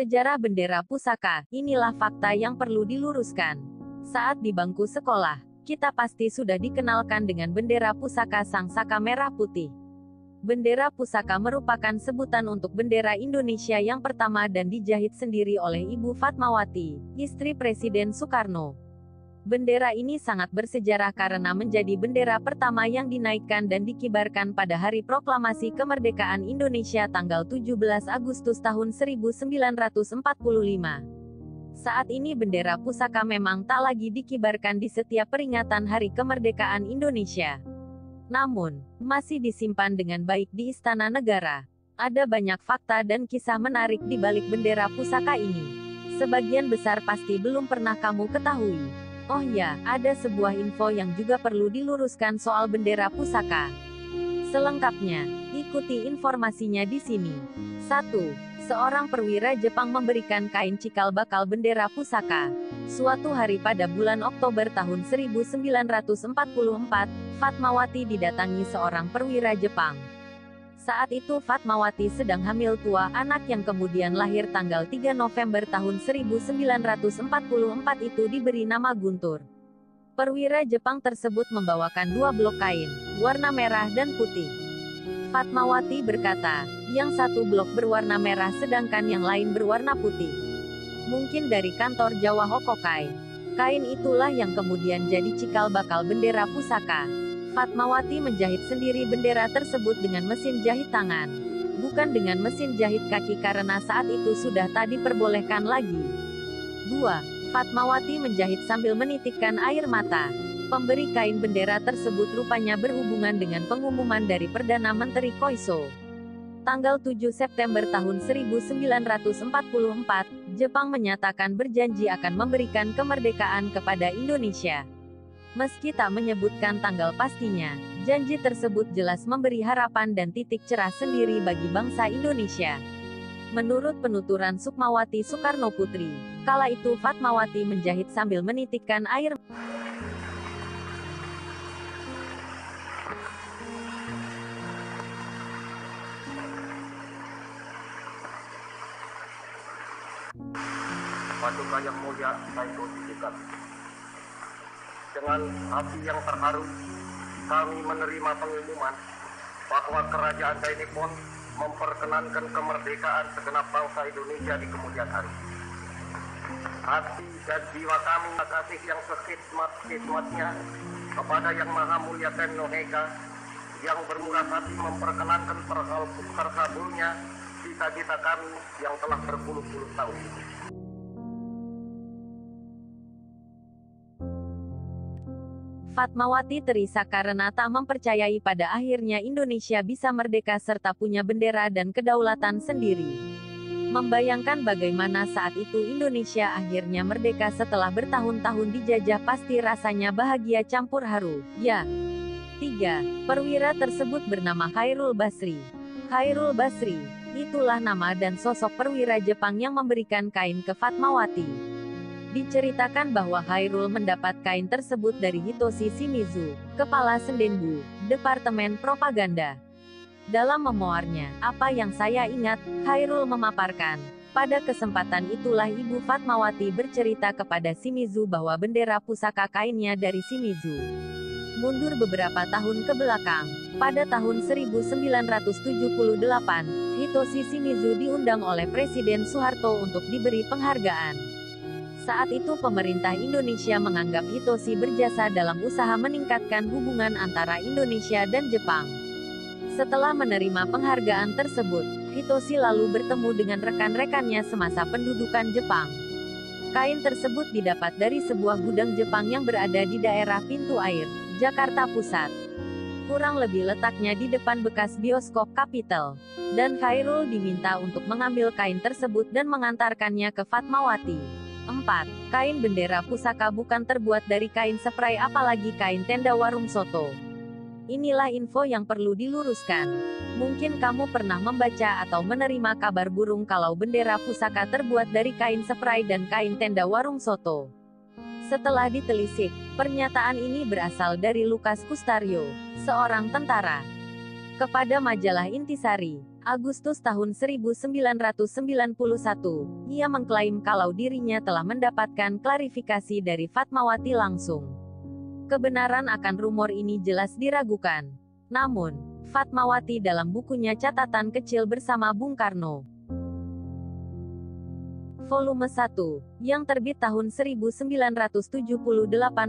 Sejarah bendera pusaka, inilah fakta yang perlu diluruskan. Saat di bangku sekolah, kita pasti sudah dikenalkan dengan bendera pusaka Sang Saka Merah Putih. Bendera pusaka merupakan sebutan untuk bendera Indonesia yang pertama dan dijahit sendiri oleh Ibu Fatmawati, istri Presiden Soekarno. Bendera ini sangat bersejarah karena menjadi bendera pertama yang dinaikkan dan dikibarkan pada Hari Proklamasi Kemerdekaan Indonesia tanggal 17 Agustus tahun 1945. Saat ini bendera pusaka memang tak lagi dikibarkan di setiap peringatan Hari Kemerdekaan Indonesia. Namun, masih disimpan dengan baik di Istana Negara. Ada banyak fakta dan kisah menarik di balik bendera pusaka ini. Sebagian besar pasti belum pernah kamu ketahui. Oh ya, ada sebuah info yang juga perlu diluruskan soal bendera pusaka. Selengkapnya, ikuti informasinya di sini. 1. Seorang perwira Jepang memberikan kain cikal bakal bendera pusaka. Suatu hari pada bulan Oktober tahun 1944, Fatmawati didatangi seorang perwira Jepang. Saat itu Fatmawati sedang hamil tua, anak yang kemudian lahir tanggal 3 November tahun 1944 itu diberi nama Guntur. Perwira Jepang tersebut membawakan 2 blok kain, warna merah dan putih. Fatmawati berkata, yang satu blok berwarna merah sedangkan yang lain berwarna putih. Mungkin dari kantor Jawa Hokokai. Kain itulah yang kemudian jadi cikal bakal bendera pusaka. Fatmawati menjahit sendiri bendera tersebut dengan mesin jahit tangan. Bukan dengan mesin jahit kaki karena saat itu sudah tak diperbolehkan lagi. 2. Fatmawati menjahit sambil menitikkan air mata. Pemberi kain bendera tersebut rupanya berhubungan dengan pengumuman dari Perdana Menteri Koiso. Tanggal 7 September tahun 1944, Jepang menyatakan berjanji akan memberikan kemerdekaan kepada Indonesia. Meski tak menyebutkan tanggal pastinya, janji tersebut jelas memberi harapan dan titik cerah sendiri bagi bangsa Indonesia. Menurut penuturan Sukmawati Soekarno Putri, kala itu Fatmawati menjahit sambil menitikkan air. Paduka yang mulia, saya tunjukkan. Dengan hati yang terharu, kami menerima pengumuman bahwa Kerajaan Dainippon memperkenankan kemerdekaan segenap bangsa Indonesia di kemudian hari. Hati dan jiwa kami kasih yang sekhidmat-khidmatnya kepada Yang Maha Mulia Tenno Hega yang bermurah hati memperkenankan terkabulnya cita-cita kami yang telah berpuluh-puluh tahun. Fatmawati terisak karena tak mempercayai pada akhirnya Indonesia bisa merdeka serta punya bendera dan kedaulatan sendiri. Membayangkan bagaimana saat itu Indonesia akhirnya merdeka setelah bertahun-tahun dijajah pasti rasanya bahagia campur haru, ya. 3. Perwira tersebut bernama Khairul Basri. Khairul Basri, itulah nama dan sosok perwira Jepang yang memberikan kain ke Fatmawati. Diceritakan bahwa Khairul mendapat kain tersebut dari Hitoshi Shimizu, Kepala Sendenbu, Departemen Propaganda. Dalam memoarnya, Apa Yang Saya Ingat, Khairul memaparkan, pada kesempatan itulah Ibu Fatmawati bercerita kepada Shimizu bahwa bendera pusaka kainnya dari Shimizu. Mundur beberapa tahun ke belakang, pada tahun 1978, Hitoshi Shimizu diundang oleh Presiden Soeharto untuk diberi penghargaan. Saat itu pemerintah Indonesia menganggap Hitoshi berjasa dalam usaha meningkatkan hubungan antara Indonesia dan Jepang. Setelah menerima penghargaan tersebut, Hitoshi lalu bertemu dengan rekan-rekannya semasa pendudukan Jepang. Kain tersebut didapat dari sebuah gudang Jepang yang berada di daerah Pintu Air, Jakarta Pusat. Kurang lebih letaknya di depan bekas bioskop Capitol. Dan Khairul diminta untuk mengambil kain tersebut dan mengantarkannya ke Fatmawati. 4. Kain bendera pusaka bukan terbuat dari kain spray apalagi kain tenda warung soto. Inilah info yang perlu diluruskan. Mungkin kamu pernah membaca atau menerima kabar burung kalau bendera pusaka terbuat dari kain spray dan kain tenda warung soto. Setelah ditelisik, pernyataan ini berasal dari Lukas Kustario, seorang tentara. Kepada majalah Intisari, Agustus tahun 1991, ia mengklaim kalau dirinya telah mendapatkan klarifikasi dari Fatmawati langsung. Kebenaran akan rumor ini jelas diragukan. Namun, Fatmawati dalam bukunya Catatan Kecil Bersama Bung Karno, Volume 1, yang terbit tahun 1978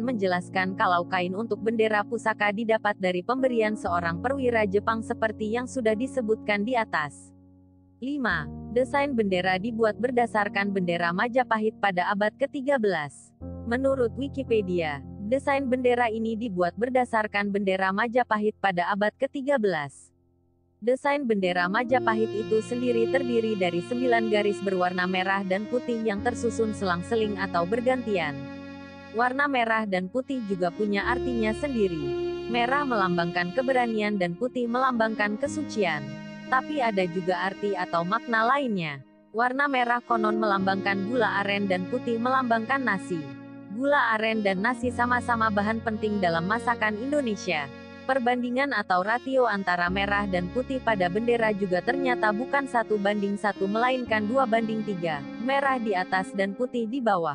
menjelaskan kalau kain untuk bendera pusaka didapat dari pemberian seorang perwira Jepang seperti yang sudah disebutkan di atas. 5. Desain bendera dibuat berdasarkan bendera Majapahit pada abad ke-13. Menurut Wikipedia, desain bendera ini dibuat berdasarkan bendera Majapahit pada abad ke-13. Desain bendera Majapahit itu sendiri terdiri dari 9 garis berwarna merah dan putih yang tersusun selang-seling atau bergantian. Warna merah dan putih juga punya artinya sendiri. Merah melambangkan keberanian dan putih melambangkan kesucian. Tapi ada juga arti atau makna lainnya. Warna merah konon melambangkan gula aren dan putih melambangkan nasi. Gula aren dan nasi sama-sama bahan penting dalam masakan Indonesia. Perbandingan atau rasio antara merah dan putih pada bendera juga ternyata bukan 1:1 melainkan 2:3, merah di atas dan putih di bawah.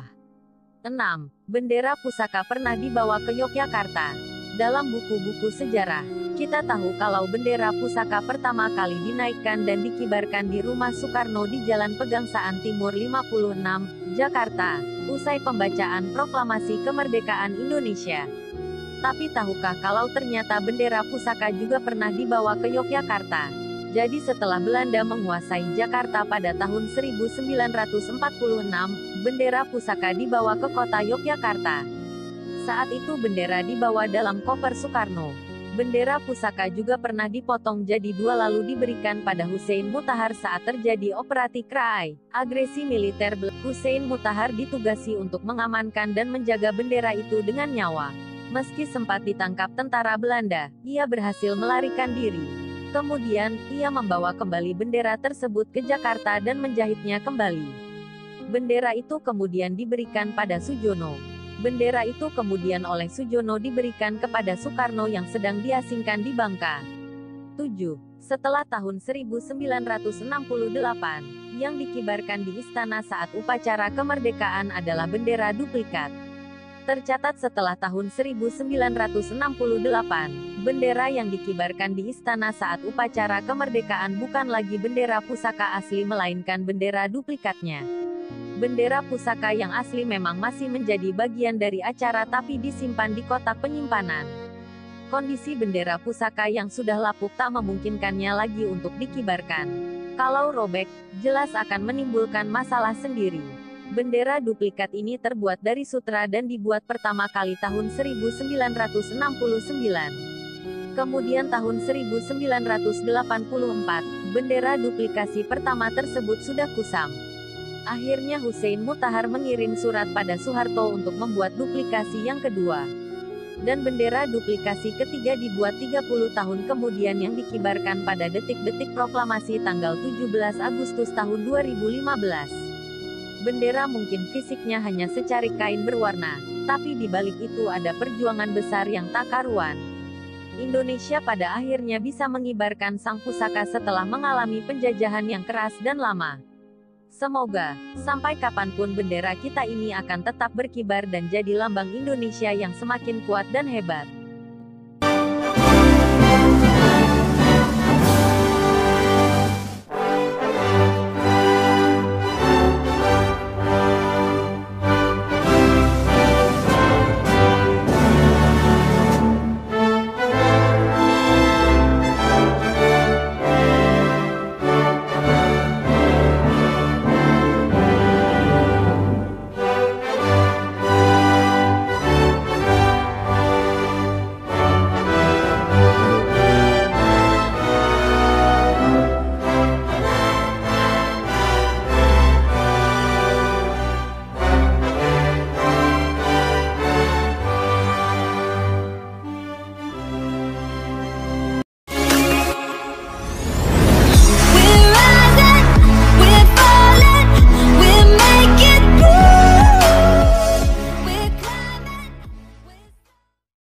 6. Bendera pusaka pernah dibawa ke Yogyakarta. Dalam buku-buku sejarah, kita tahu kalau bendera pusaka pertama kali dinaikkan dan dikibarkan di Rumah Soekarno di Jalan Pegangsaan Timur 56, Jakarta, usai pembacaan Proklamasi Kemerdekaan Indonesia. Tapi tahukah kalau ternyata bendera pusaka juga pernah dibawa ke Yogyakarta? Jadi setelah Belanda menguasai Jakarta pada tahun 1946, bendera pusaka dibawa ke kota Yogyakarta. Saat itu bendera dibawa dalam koper Soekarno. Bendera pusaka juga pernah dipotong jadi 2 lalu diberikan pada Hussein Mutahar saat terjadi operasi Krai, agresi militer. Hussein Mutahar ditugasi untuk mengamankan dan menjaga bendera itu dengan nyawa. Meski sempat ditangkap tentara Belanda, ia berhasil melarikan diri. Kemudian, ia membawa kembali bendera tersebut ke Jakarta dan menjahitnya kembali. Bendera itu kemudian diberikan pada Sujono. Bendera itu kemudian oleh Sujono diberikan kepada Soekarno yang sedang diasingkan di Bangka. 7. Setelah tahun 1968, yang dikibarkan di istana saat upacara kemerdekaan adalah bendera duplikat. Tercatat setelah tahun 1968, bendera yang dikibarkan di istana saat upacara kemerdekaan bukan lagi bendera pusaka asli melainkan bendera duplikatnya. Bendera pusaka yang asli memang masih menjadi bagian dari acara tapi disimpan di kotak penyimpanan. Kondisi bendera pusaka yang sudah lapuk tak memungkinkannya lagi untuk dikibarkan. Kalau robek, jelas akan menimbulkan masalah sendiri. Bendera duplikat ini terbuat dari sutra dan dibuat pertama kali tahun 1969. Kemudian tahun 1984, bendera duplikasi pertama tersebut sudah kusam. Akhirnya Hussein Mutahar mengirim surat pada Soeharto untuk membuat duplikasi yang kedua. Dan bendera duplikasi ketiga dibuat 30 tahun kemudian yang dikibarkan pada detik-detik proklamasi tanggal 17 Agustus tahun 2015. Bendera mungkin fisiknya hanya secarik kain berwarna, tapi di balik itu ada perjuangan besar yang tak karuan. Indonesia pada akhirnya bisa mengibarkan sang pusaka setelah mengalami penjajahan yang keras dan lama. Semoga, sampai kapanpun bendera kita ini akan tetap berkibar dan jadi lambang Indonesia yang semakin kuat dan hebat.